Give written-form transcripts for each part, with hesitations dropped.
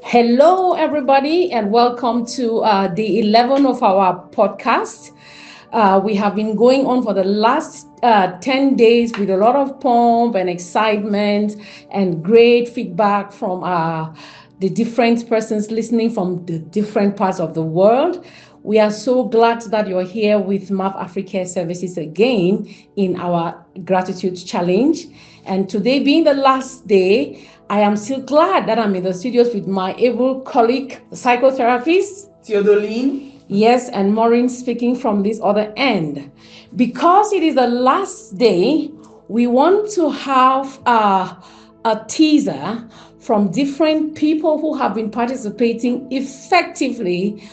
Hello, everybody, and welcome to the 11 of our podcast. We have been going on for the last 10 days with a lot of pomp and excitement and great feedback from the different persons listening from the different parts of the world. We are so glad that you're here with MAP Africa Services again in our gratitude challenge. And today being the last day, I am still glad that I'm in the studios with my able colleague, the psychotherapist, Theodoline. yes, and Maureen speaking from this other end. Because it is the last day, we want to have a teaser from different people who have been participating effectively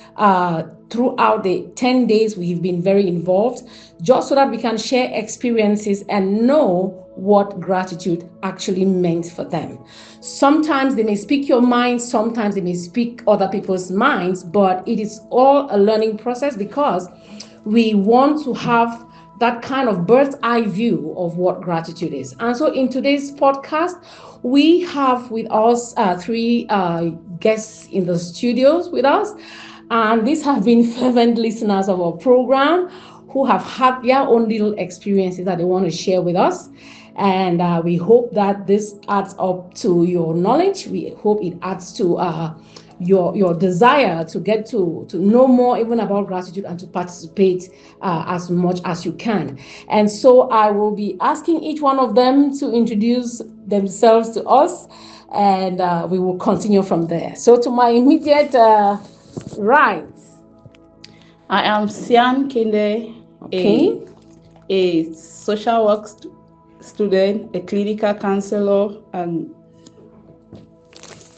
throughout the 10 days we've been very involved, just so that we can share experiences and know what gratitude actually meant for them. Sometimes they may speak your mind, sometimes they may speak other people's minds, but it is all a learning process because we want to have that kind of bird's eye view of what gratitude is. And so in today's podcast, we have with us three guests in the studios with us. And these have been fervent listeners of our program who have had their own little experiences that they want to share with us. And we hope that this adds up to your knowledge. We hope it adds to your desire to get to know more even about gratitude and to participate as much as you can. And so I will be asking each one of them to introduce themselves to us, and we will continue from there. So to my immediate right. I am Sian Kinde, Okay. a social work student, a clinical counselor, and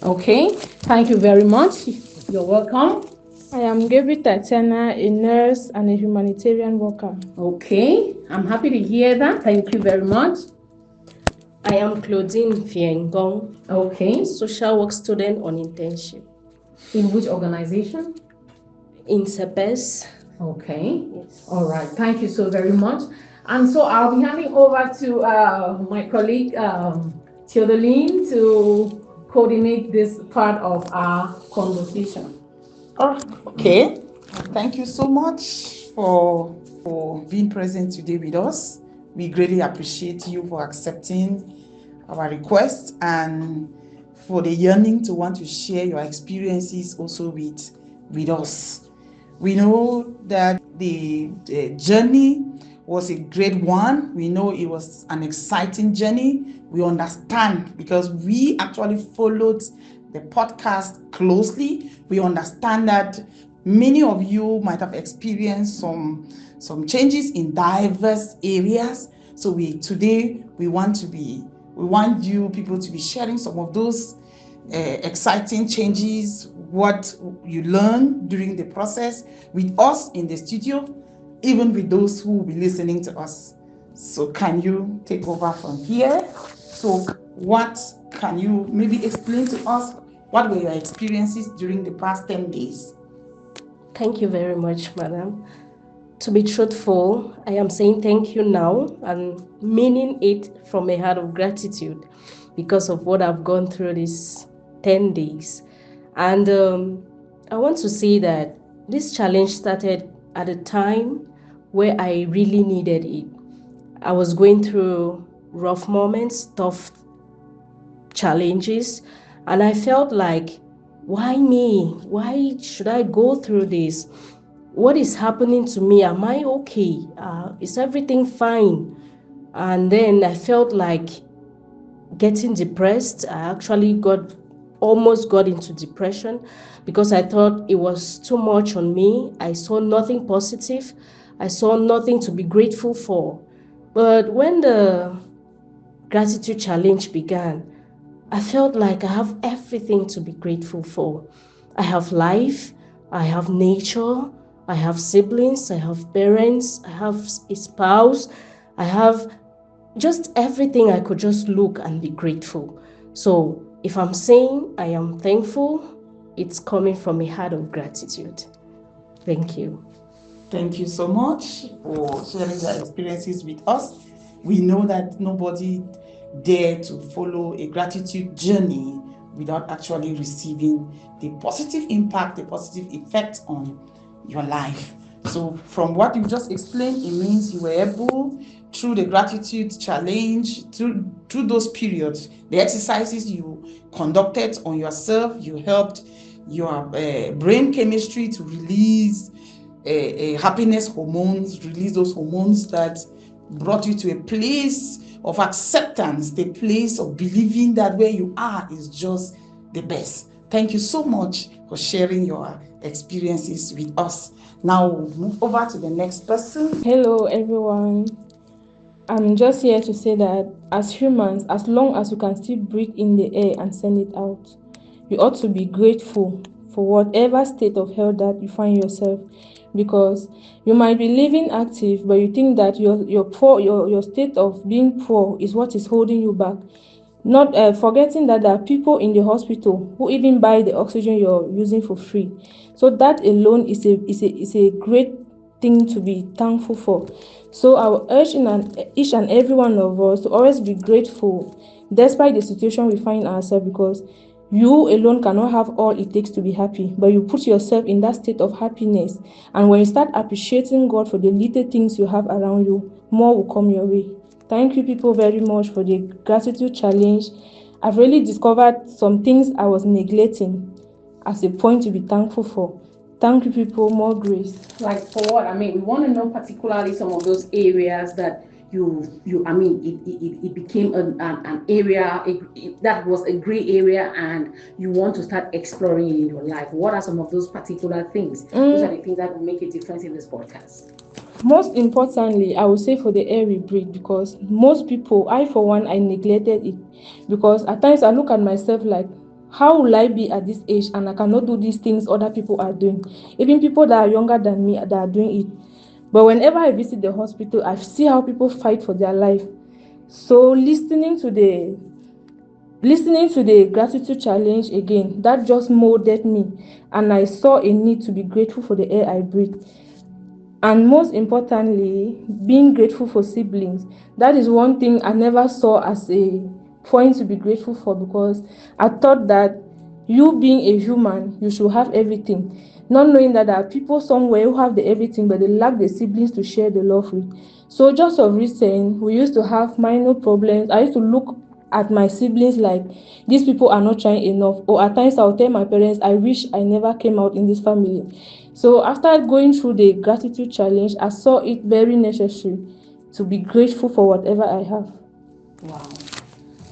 Okay, thank you very much. You're welcome. I am Gabriel Tatiana, a nurse and a humanitarian worker. Okay, I'm happy to hear that. Thank you very much. I am Claudine Fiengong, Okay, social work student on internship in which organization? in CEPES. Okay, Yes. all right. Thank you so very much. And so I'll be handing over to my colleague Theodoline to coordinate this part of our conversation. okay. Thank you so much for being present today with us. We greatly appreciate you for accepting our request and for the yearning to want to share your experiences also with us. We know that the journey was a great one. We know it was an exciting journey. We understand because we actually followed the podcast closely. We understand that many of you might have experienced some changes in diverse areas. So today we want you people to be sharing some of those exciting changes, what you learned during the process with us in the studio, even with those who will be listening to us. So can you take over from here? So what can you maybe explain to us? What were your experiences during the past 10 days? Thank you very much, madam. To be truthful, I am saying thank you now and meaning it from a heart of gratitude because of what I've gone through these 10 days. And I want to say that this challenge started at a time where I really needed it. I was going through rough moments, tough challenges, and I felt like, why me? Why should I go through this? What is happening to me? Am I okay? Is everything fine? And then I felt like getting depressed. I actually almost got into depression because I thought it was too much on me. I saw nothing positive. I saw nothing to be grateful for. But when the gratitude challenge began, I felt like I have everything to be grateful for. I have life, I have nature, I have siblings, I have parents, I have a spouse, I have just everything I could just look and be grateful. So if I'm saying I am thankful, it's coming from a heart of gratitude. Thank you. Thank you so much for sharing your experiences with us. We know that nobody dare to follow a gratitude journey without actually receiving the positive impact, the positive effect on your life. So from what you just explained, it means you were able, through the gratitude challenge, through those periods, the exercises you conducted on yourself, you helped your brain chemistry to release happiness hormones, release those hormones that brought you to a place of acceptance, the place of believing that where you are is just the best. Thank you so much for sharing your experiences with us. Now we'll move over to the next person. Hello, everyone. I'm just here to say that as humans, as long as you can still breathe in the air and send it out, you ought to be grateful for whatever state of health that you find yourself, because you might be living active, but you think that your state of being poor is what is holding you back. Not forgetting that there are people in the hospital who even buy the oxygen you're using for free. So that alone is a great thing to be thankful for. So I will urge each and every one of us to always be grateful despite the situation we find ourselves, because you alone cannot have all it takes to be happy, but you put yourself in that state of happiness, and when you start appreciating God for the little things you have around you, more will come your way. Thank you people very much for the gratitude challenge. I've really discovered some things I was neglecting as a point to be thankful for. Thank you people, more grace. Like for what? I mean, we want to know particularly some of those areas that it became an area that was a gray area, and you want to start exploring in your life. What are some of those particular things? Those are the things that will make a difference in this podcast. Most importantly, I would say for the air we breathe, because most people, I for one, I neglected it, because at times I look at myself like, how will I be at this age and I cannot do these things other people are doing, even people that are younger than me that are doing it. But whenever I visit the hospital, I see how people fight for their life. So listening to the gratitude challenge again, that just molded me, and I saw a need to be grateful for the air I breathe. And most importantly, being grateful for siblings. That is one thing I never saw as a point to be grateful for, because I thought that you being a human, you should have everything, not knowing that there are people somewhere who have the everything but they lack the siblings to share the love with. So just of recent, we used to have minor problems. I used to look at my siblings like, these people are not trying enough, or at times I'll tell my parents, I wish I never came out in this family. So after going through the gratitude challenge, I saw it very necessary to be grateful for whatever I have. Wow.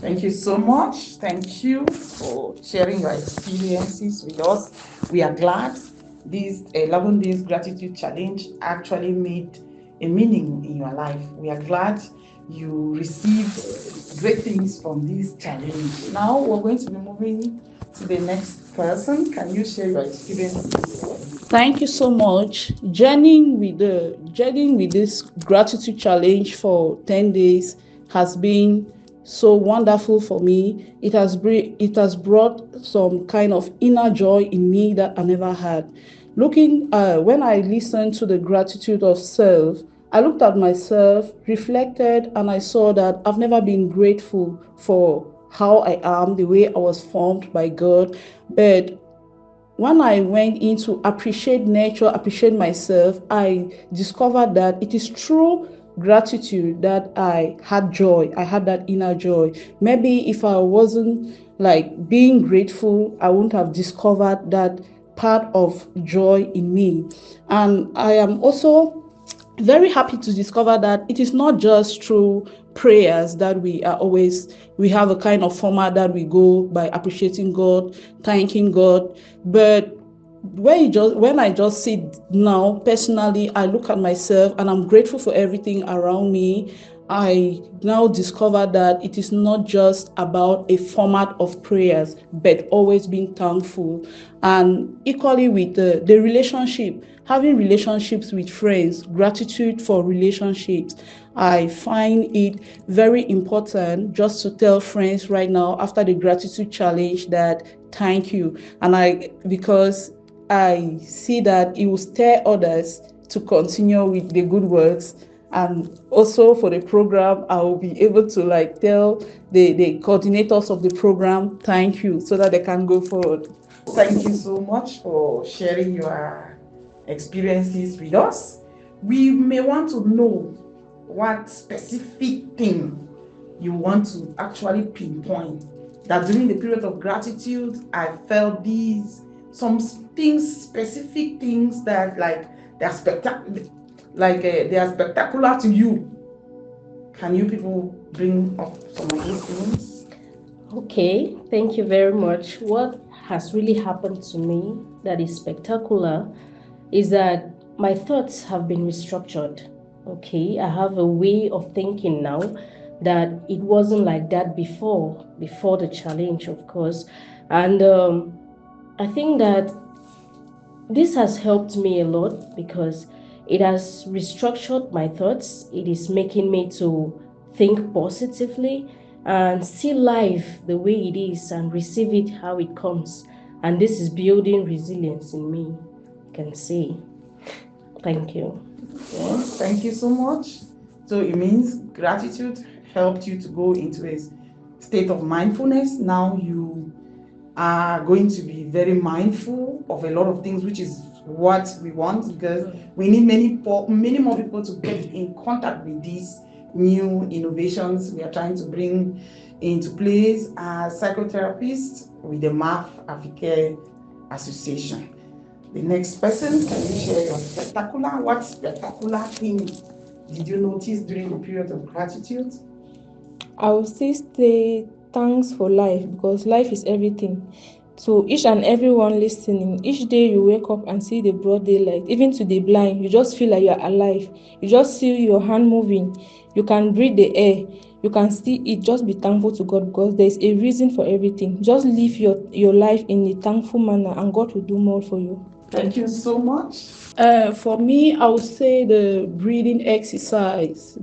Thank you so much. Thank you for sharing your experiences with us. We are glad this 11 days gratitude challenge actually made a meaning in your life. We are glad you received great things from this challenge. Now we're going to be moving to the next person. Can you share your experiences? Thank you so much. Journeying with this gratitude challenge for 10 days has been so wonderful for me. It has brought some kind of inner joy in me that I never had. When I listened to the gratitude of self, I looked at myself, reflected, and I saw that I've never been grateful for how I am, the way I was formed by God. But when I went in to appreciate nature, appreciate myself, I discovered that it is through gratitude that I had joy. I had that inner joy. Maybe if I wasn't like being grateful, I wouldn't have discovered that part of joy in me. And I am also very happy to discover that it is not just through prayers that we have a kind of format that we go by appreciating God, thanking God, but when I just sit now personally, I look at myself and I'm grateful for everything around me. I now discover that it is not just about a format of prayers, but always being thankful. And equally with the relationship, having relationships with friends, gratitude for relationships. I find it very important just to tell friends right now after the gratitude challenge that thank you. Because I see that it will stir others to continue with the good works. And also for the program, I will be able to like tell the coordinators of the program thank you so that they can go forward. Thank you so much for sharing your experiences with us. We may want to know what specific thing you want to actually pinpoint that during the period of gratitude I felt these some things, specific things that like they are spectacular, like they are spectacular to you. Can you people bring up some of those things? Okay, thank you very much. What has really happened to me that is spectacular is that my thoughts have been restructured. Okay, I have a way of thinking now that it wasn't like that before the challenge, of course. And I think that this has helped me a lot because it has restructured my thoughts. It is making me to think positively and see life the way it is and receive it how it comes. And this is building resilience in me, you can see. Thank you. Okay, thank you so much. So it means gratitude helped you to go into a state of mindfulness. Now you are going to be very mindful of a lot of things, which is what we want, because we need many more people to get in contact with these new innovations we are trying to bring into place as psychotherapists with the MAF Africa Association. The next person, can you share what spectacular thing did you notice during the period of gratitude? I will still say thanks for life because life is everything. So each and everyone listening, each day you wake up and see the broad daylight, even to the blind, you just feel like you are alive. You just see your hand moving. You can breathe the air. You can see it. Just be thankful to God because there is a reason for everything. Just live your life in a thankful manner and God will do more for you. Thank you so much. For me, I would say the breathing exercise,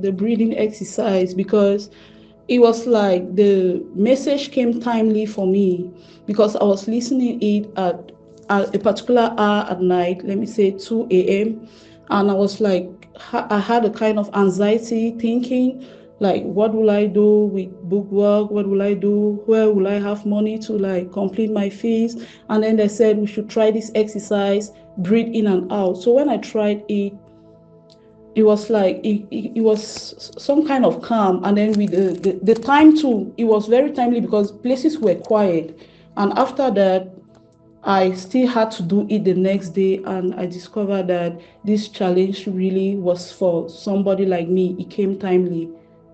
because it was like the message came timely for me because I was listening it at a particular hour at night, let me say 2 a.m. And I was like, I had a kind of anxiety thinking, like, what will I do with book work? What will I do? Where will I have money to like complete my fees? And then they said we should try this exercise, breathe in and out. So when I tried it, it was like it was some kind of calm. And then with the time too, it was very timely because places were quiet. And after that, I still had to do it the next day, and I discovered that this challenge really was for somebody like me. It came timely.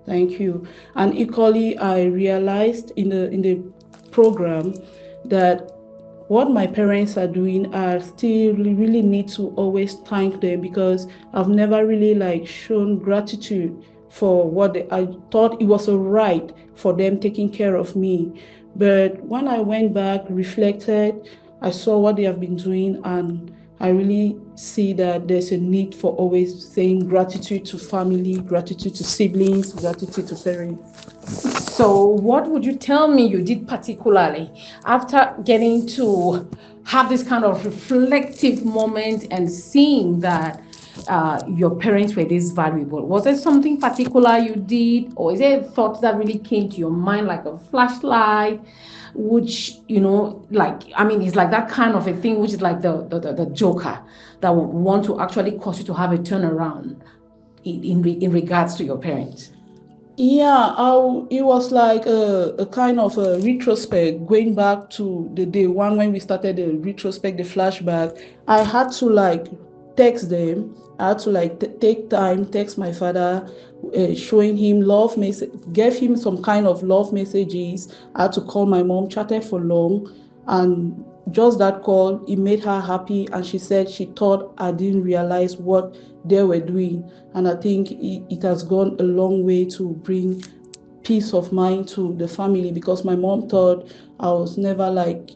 Thank you. And equally, I realized in the program that what my parents are doing, I still really need to always thank them because I've never really like shown gratitude for what I thought it was a right for them taking care of me. But when I went back, reflected, I saw what they have been doing, and I really see that there's a need for always saying gratitude to family, gratitude to siblings, gratitude to parents. So, what would you tell me you did particularly after getting to have this kind of reflective moment and seeing that your parents were this valuable? Was there something particular you did, or is there a thought that really came to your mind like a flashlight? Which, like, I mean, it's like that kind of a thing, which is like the joker that would want to actually cause you to have a turnaround in regards to your parents. Yeah, it was like a kind of a retrospect, going back to the day one when we started the retrospect, the flashback. I had to like text them. I had to like take time, text my father, showing him love message, gave him some kind of love messages. I had to call my mom, chatted for long, and just that call, it made her happy, and she said she thought I didn't realize what they were doing. And I think it has gone a long way to bring peace of mind to the family, because my mom thought I was never like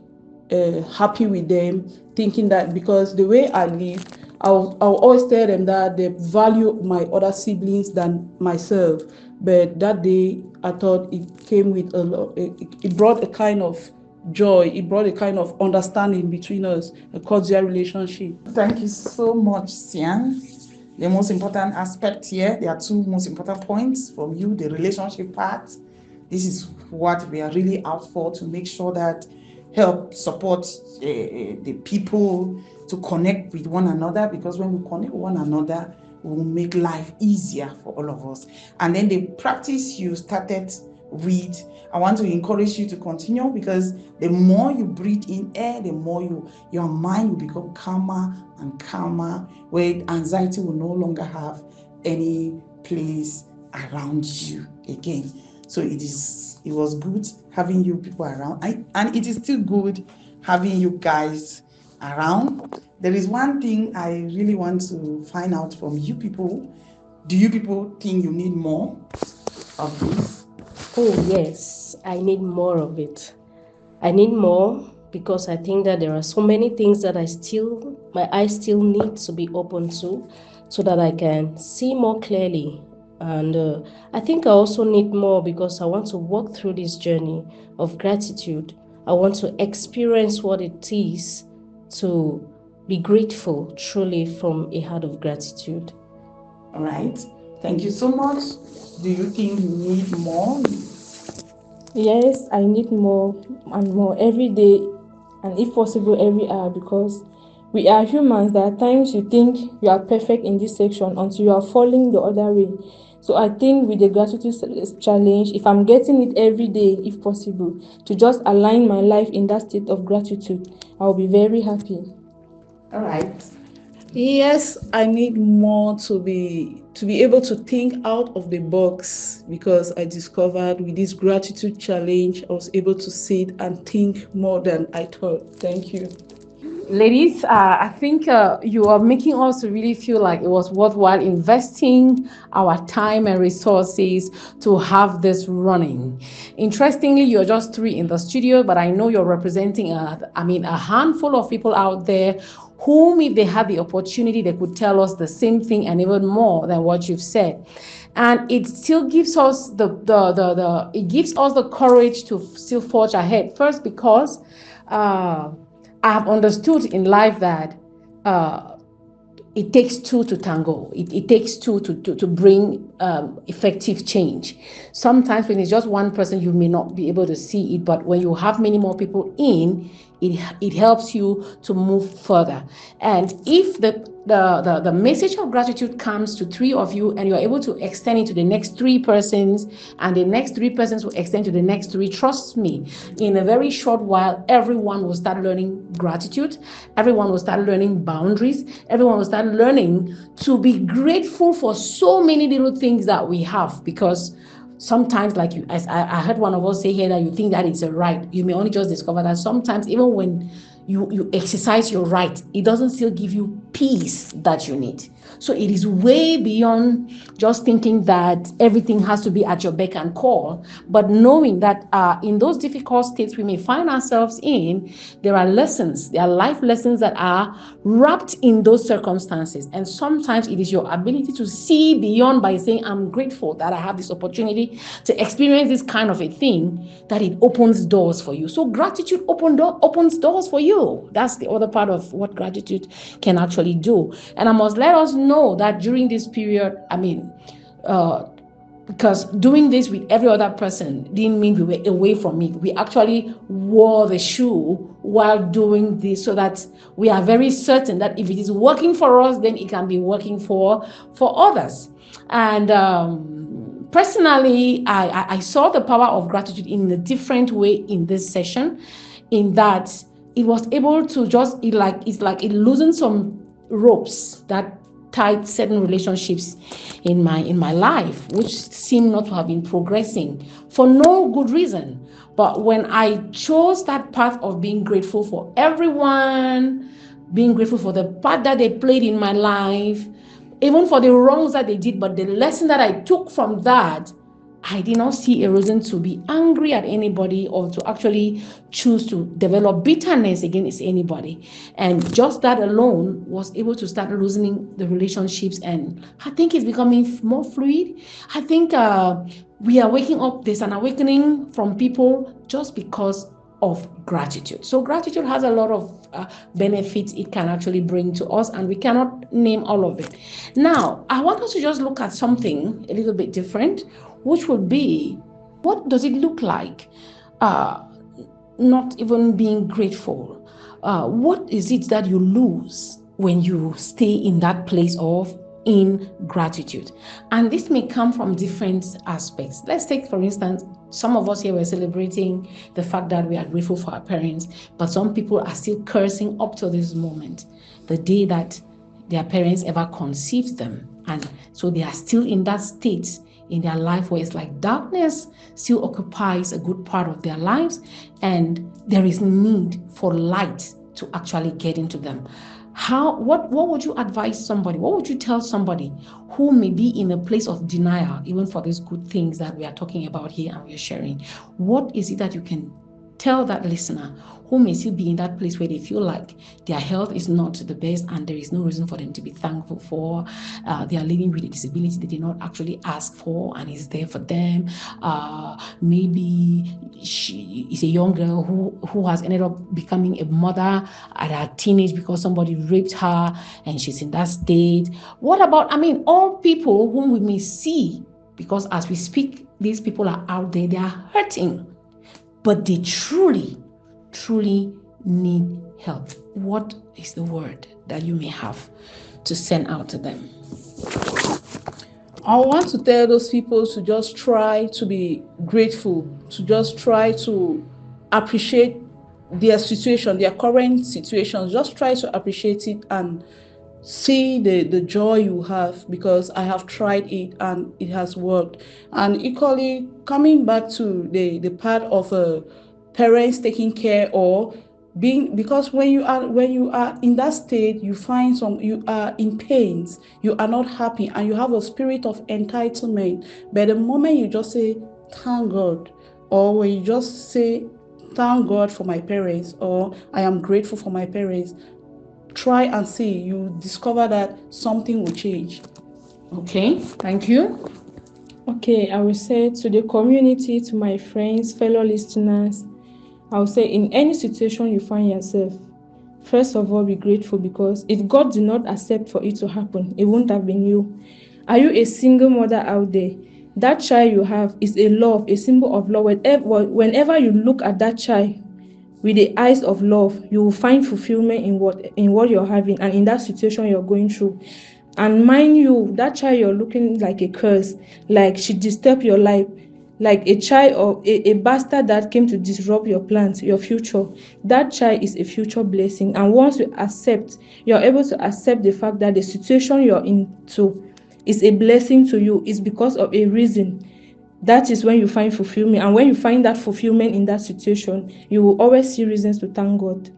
happy with them, thinking that because the way I live, I'll always tell them that they value my other siblings than myself. But that day, I thought it came with a lot, it brought a kind of joy, it brought a kind of understanding between us, a cordial relationship. Thank you so much, Sian. The most important aspect here, there are two most important points from you, the relationship part. This is what we are really out for, to make sure that help support the people to connect with one another, because when we connect with one another, we will make life easier for all of us. And then the practice you started with, I want to encourage you to continue, because the more you breathe in air, the more your mind will become calmer and calmer, where anxiety will no longer have any place around you again. So it was good having you people around, and it is still good having you guys around. There is one thing I really want to find out from you people. Do you people think you need more of this? Oh, yes, I need more of it. I need more because I think that there are so many things that my eyes still need to be open to, so that I can see more clearly. And I think I also need more because I want to walk through this journey of gratitude. I want to experience what it is to be grateful truly from a heart of gratitude. All right. Thank you so much. Do you think you need more? Yes, I need more and more every day, and if possible, every hour, because we are humans. There are times you think you are perfect in this section until you are falling the other way. So I think with the gratitude challenge, if I'm getting it every day, if possible, to just align my life in that state of gratitude, I'll be very happy. All right. Yes, I need more to be able to think out of the box, because I discovered with this gratitude challenge, I was able to sit and think more than I thought. Thank you. Ladies, I think you are making us really feel like it was worthwhile investing our time and resources to have this running. Interestingly, you're just three in the studio, but I know you're representing a handful of people out there whom, if they had the opportunity, they could tell us the same thing and even more than what you've said. And it still gives us it gives us the courage to still forge ahead. First, because I have understood in life that uh, it takes two to tango. It takes two to bring effective change. Sometimes when it's just one person, you may not be able to see it, but when you have many more people in, it helps you to move further. And if the message of gratitude comes to three of you and you're able to extend it to the next three persons, and the next three persons will extend to the next three, trust me, in a very short while, everyone will start learning gratitude. Everyone will start learning boundaries. Everyone will start learning to be grateful for so many little things that we have, because sometimes, like you, as I heard one of us say here, that you think that it's a right. You may only just discover that sometimes, even when you exercise your right, it doesn't still give you peace that you need. So it is way beyond just thinking that everything has to be at your beck and call, but knowing that in those difficult states we may find ourselves in, there are life lessons that are wrapped in those circumstances. And sometimes it is your ability to see beyond by saying, I'm grateful that I have this opportunity to experience this kind of a thing, that it opens doors for you. So gratitude opens doors for you. That's the other part of what gratitude can actually do. And I must let us know that during this period, because doing this with every other person didn't mean we were away from it. We actually wore the shoe while doing this, so that we are very certain that if it is working for us, then it can be working for others. And personally, I saw the power of gratitude in a different way in this session, in that it was able to just it's like it loosened some ropes that tied certain relationships in my life, which seem not to have been progressing for no good reason. But when I chose that path of being grateful for everyone, being grateful for the part that they played in my life, even for the wrongs that they did, but the lesson that I took from that, I did not see a reason to be angry at anybody or to actually choose to develop bitterness against anybody. And just that alone was able to start loosening the relationships. And I think it's becoming more fluid. I think we are waking up. There's an awakening from people just because of gratitude. So gratitude has a lot of benefits it can actually bring to us, and we cannot name all of it. Now, I want us to just look at something a little bit different, which would be, what does it look like not even being grateful? What is it that you lose when you stay in that place of ingratitude? And this may come from different aspects. Let's take, for instance, some of us here were celebrating the fact that we are grateful for our parents, but some people are still cursing up to this moment, the day that their parents ever conceived them. And so they are still in that state in their life where it's like darkness still occupies a good part of their lives, and there is need for light to actually get into them. What would you advise somebody? What would you tell somebody who may be in a place of denial, even for these good things that we are talking about here and we are sharing? What is it that you can tell that listener who may still be in that place where they feel like their health is not the best and there is no reason for them to be thankful for? They are living with a disability they did not actually ask for and is there for them. Maybe she is a young girl who has ended up becoming a mother at her teenage because somebody raped her and she's in that state. What about, all people whom we may see, because as we speak, these people are out there, they are hurting, but they truly need help. What is the word that you may have to send out to them? I want to tell those people to just try to be grateful, to just try to appreciate their situation, their current situation. Just try to appreciate it and see the joy you have, because I have tried it and it has worked. And equally, coming back to the part of parents taking care or being, because when you are in that state, you find you are in pains, you are not happy, and you have a spirit of entitlement. But the moment you just say thank God, or when you just say thank God for my parents, or I am grateful for my parents, try and see, you discover that something will change. Okay, thank you. Okay, I will say to the community, to my friends, fellow listeners, I will say in any situation you find yourself, first of all, be grateful, because if God did not accept for it to happen, it wouldn't have been you. Are you a single mother out there? That child you have is a love, a symbol of love. Whenever you look at that child with the eyes of love, you will find fulfillment in what you're having and in that situation you're going through. And mind you, that child you're looking like a curse, like she disturbed your life, like a child or a bastard that came to disrupt your plans, your future. That child is a future blessing. And once you're able to accept the fact that the situation you're into is a blessing to you, is because of a reason. That is when you find fulfillment. And when you find that fulfillment in that situation, you will always see reasons to thank God.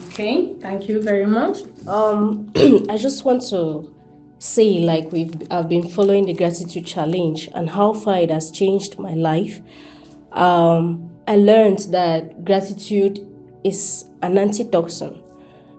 Okay, thank you very much. I just want to say, like, I've been following the gratitude challenge and how far it has changed my life. I learned that gratitude is an antitoxin.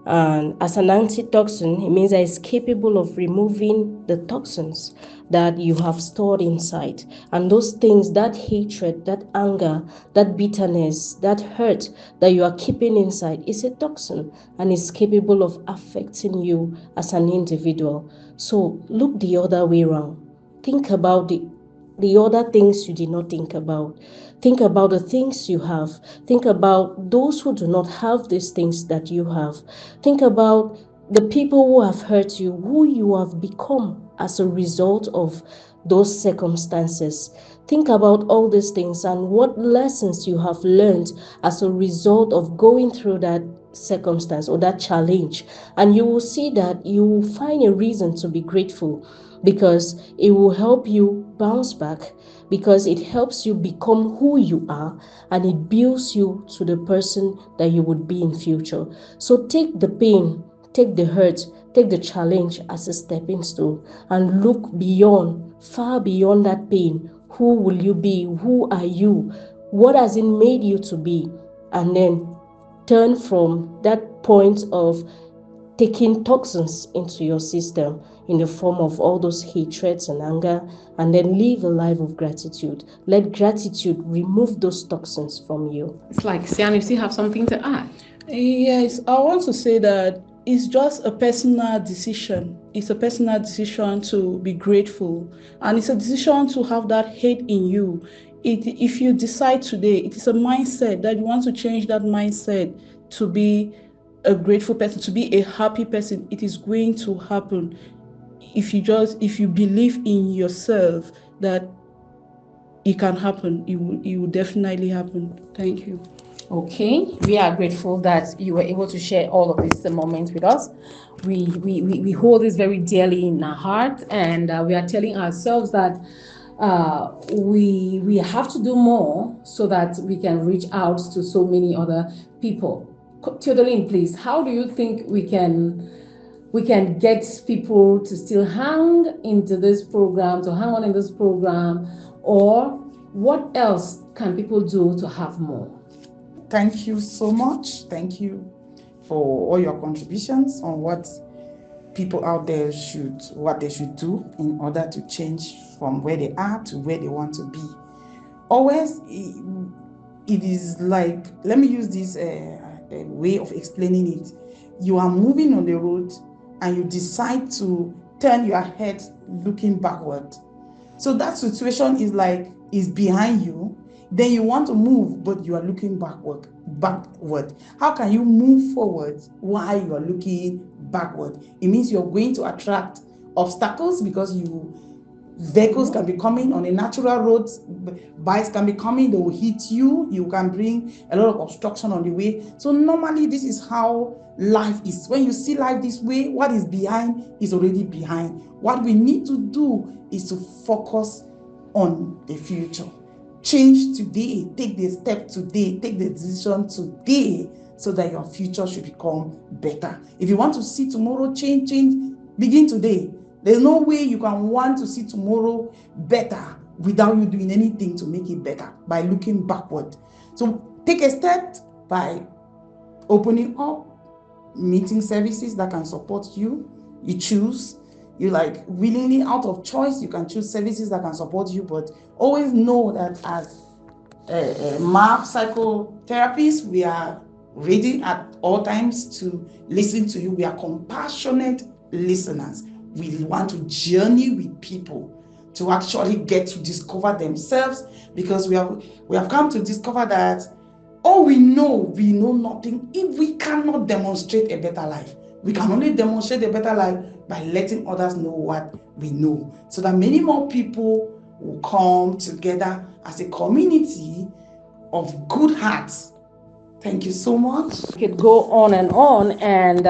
And as an antitoxin, it means that it's capable of removing the toxins that you have stored inside. And those things, that hatred, that anger, that bitterness, that hurt that you are keeping inside is a toxin and is capable of affecting you as an individual. So look the other way around. Think about the other things you did not think about. Think about the things you have. Think about those who do not have these things that you have. Think about the people who have hurt you, who you have become as a result of those circumstances. Think about all these things and what lessons you have learned as a result of going through that circumstance or that challenge. And you will see that you will find a reason to be grateful, because it will help you bounce back, because it helps you become who you are, and it builds you to the person that you would be in future. So take the pain, take the hurt, take the challenge as a stepping stone, and look beyond, far beyond that pain. Who will you be? Who are you? What has it made you to be? And then turn from that point of taking toxins into your system in the form of all those hatreds and anger, and then live a life of gratitude. Let gratitude remove those toxins from you. It's like, Sian, you still have something to add? Yes, I want to say that it's just a personal decision. It's a personal decision to be grateful, and it's a decision to have that hate in you. If you decide today, it is a mindset that you want to change that mindset to be a grateful person, to be a happy person. It is going to happen if you believe in yourself that it can happen. It will definitely happen. Thank you. Okay, we are grateful that you were able to share all of these moments with us. We hold this very dearly in our heart, and we are telling ourselves that we have to do more so that we can reach out to so many other people. Theodoline, please, how do you think we can get people to still hang into this program, to hang on in this program, or what else can people do to have more? Thank you so much. Thank you for all your contributions on what people out there what they should do in order to change from where they are to where they want to be. Always, it is like, let me use this way of explaining it. You are moving on the road and you decide to turn your head looking backward. So that situation is behind you. Then you want to move, but you are looking backward. How can you move forward while you are looking backward? It means you're going to attract obstacles because vehicles can be coming on a natural road, bikes can be coming, they will hit you, you can bring a lot of obstruction on the way. So normally this is how life is. When you see life this way, what is behind is already behind. What we need to do is to focus on the future. Change today, take the step today, take the decision today so that your future should become better. If you want to see tomorrow change, begin today. There's no way you can want to see tomorrow better without you doing anything to make it better, by looking backward. So take a step by opening up meeting services that can support you. You choose. You willingly, out of choice, you can choose services that can support you, but always know that as MAP psychotherapists, we are ready at all times to listen to you. We are compassionate listeners. We want to journey with people to actually get to discover themselves, because we have come to discover that all we know nothing if we cannot demonstrate a better life. We can only demonstrate a better life by letting others know what we know, so that many more people will come together as a community of good hearts. Thank you so much. We could go on, and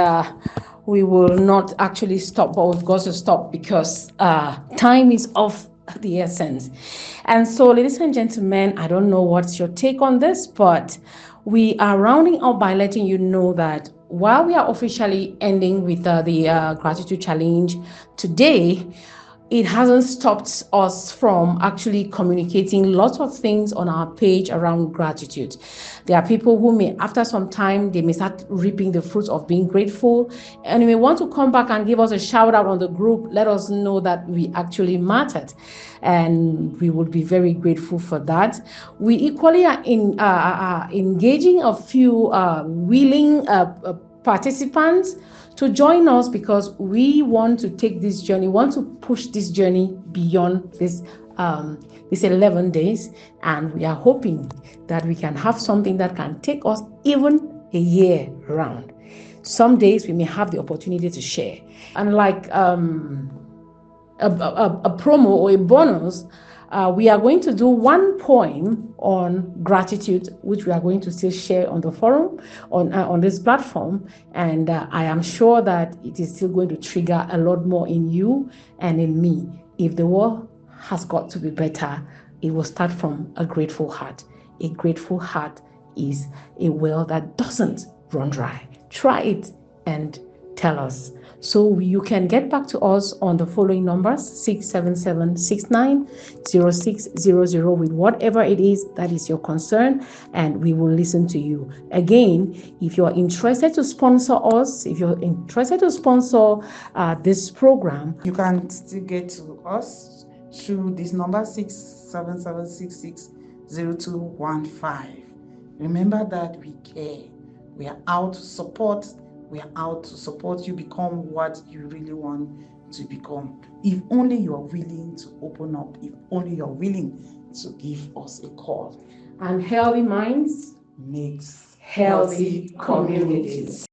we will not actually stop, but we've got to stop because time is of the essence. And so, ladies and gentlemen, I don't know what's your take on this, but we are rounding up by letting you know that while we are officially ending with the gratitude challenge today, it hasn't stopped us from actually communicating lots of things on our page around gratitude. There are people who may, after some time, they may start reaping the fruits of being grateful, and you may want to come back and give us a shout out on the group. Let us know that we actually mattered, and we would be very grateful for that. We equally are engaging a few willing participants to join us, because we want to take this journey, want to push this journey beyond this 11 days, and we are hoping that we can have something that can take us even a year round. Some days we may have the opportunity to share, and like a promo or a bonus, we are going to do one poem on gratitude, which we are going to still share on the forum, on this platform. And I am sure that it is still going to trigger a lot more in you and in me. If the world has got to be better, it will start from a grateful heart. A grateful heart is a well that doesn't run dry. Try it and tell us. So you can get back to us on the following numbers: 677-690600 with whatever it is that is your concern, and we will listen to you. Again, if you're interested to sponsor us, if you're interested to sponsor this program, you can still get to us through this number 677660215. Remember that we care. We are out to support. We are out to support you become what you really want to become. If only you are willing to open up, if only you're willing to give us a call. And healthy minds Makes healthy communities.